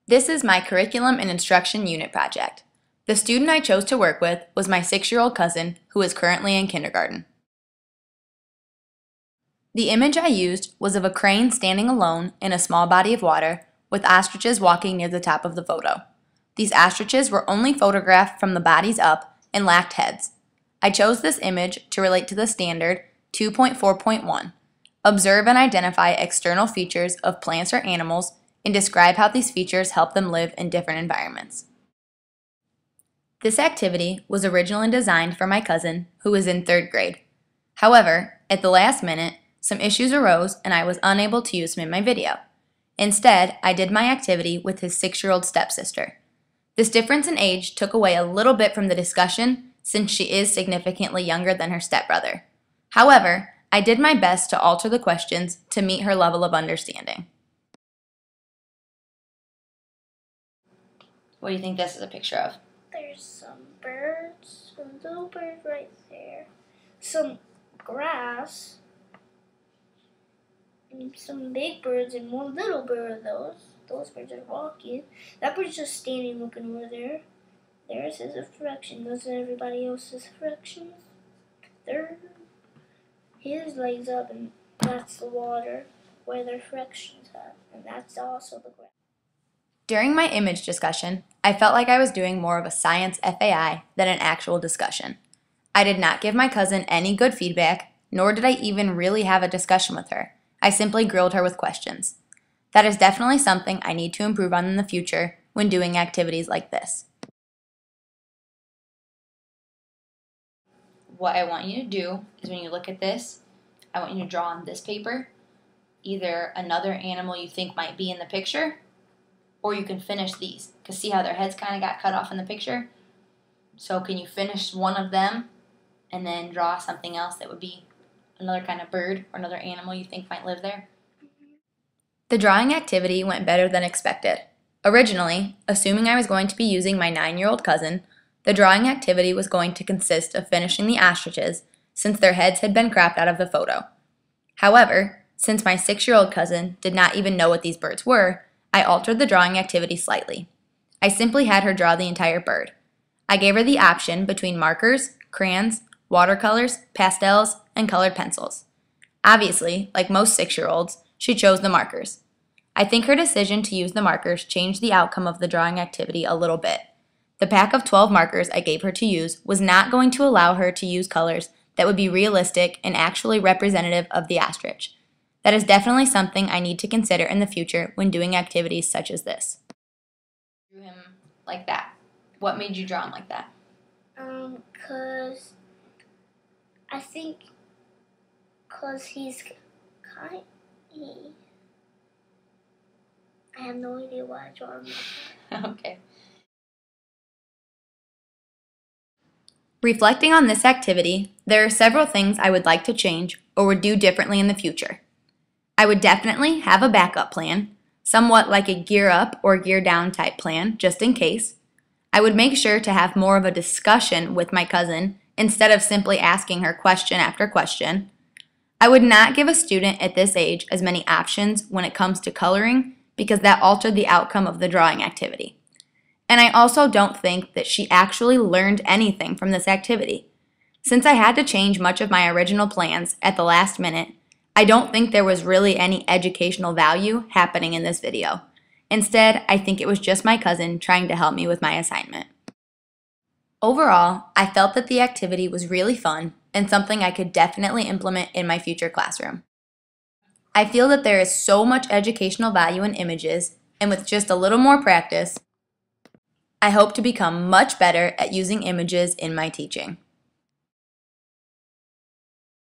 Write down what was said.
This is my curriculum and instruction unit project. The student I chose to work with was my 6-year-old cousin who is currently in kindergarten. The image I used was of a crane standing alone in a small body of water with ostriches walking near the top of the photo. These ostriches were only photographed from the bodies up and lacked heads. I chose this image to relate to the standard 2.4.1. Observe and identify external features of plants or animals and describe how these features help them live in different environments. This activity was originally designed for my cousin who is in 3rd grade. However, at the last minute, some issues arose and I was unable to use him in my video. Instead, I did my activity with his 6-year-old stepsister. This difference in age took away a little bit from the discussion since she is significantly younger than her stepbrother. However, I did my best to alter the questions to meet her level of understanding. What do you think this is a picture of? There's some birds, some little bird right there, some grass, and some big birds and one little bird of those. Those birds are walking. That bird's just standing looking over there. There's his reflection. Those are everybody else's reflections. There, his legs up, and that's the water where the reflections are, and that's also the grass. During my image discussion, I felt like I was doing more of a science FAI than an actual discussion. I did not give my cousin any good feedback, nor did I even really have a discussion with her. I simply grilled her with questions. That is definitely something I need to improve on in the future when doing activities like this. What I want you to do is when you look at this, I want you to draw on this paper either another animal you think might be in the picture, or you can finish these, because see how their heads kind of got cut off in the picture? So can you finish one of them and then draw something else that would be another kind of bird or another animal you think might live there? The drawing activity went better than expected. Originally, assuming I was going to be using my 9-year-old cousin, the drawing activity was going to consist of finishing the ostriches since their heads had been cropped out of the photo. However, since my 6-year-old cousin did not even know what these birds were, I altered the drawing activity slightly. I simply had her draw the entire bird. I gave her the option between markers, crayons, watercolors, pastels, and colored pencils. Obviously, like most 6-year-olds, she chose the markers. I think her decision to use the markers changed the outcome of the drawing activity a little bit. The pack of 12 markers I gave her to use was not going to allow her to use colors that would be realistic and actually representative of the ostrich. That is definitely something I need to consider in the future when doing activities such as this. Drew him like that. What made you draw him like that? Cause I think, he's kind. I have no idea why I draw him like that. Okay. Reflecting on this activity, there are several things I would like to change or would do differently in the future. I would definitely have a backup plan, somewhat like a gear up or gear down type plan, just in case. I would make sure to have more of a discussion with my cousin instead of simply asking her question after question. I would not give a student at this age as many options when it comes to coloring because that altered the outcome of the drawing activity. And I also don't think that she actually learned anything from this activity. Since I had to change much of my original plans at the last minute, I don't think there was really any educational value happening in this video. Instead, I think it was just my cousin trying to help me with my assignment. Overall, I felt that the activity was really fun and something I could definitely implement in my future classroom. I feel that there is so much educational value in images, and with just a little more practice, I hope to become much better at using images in my teaching.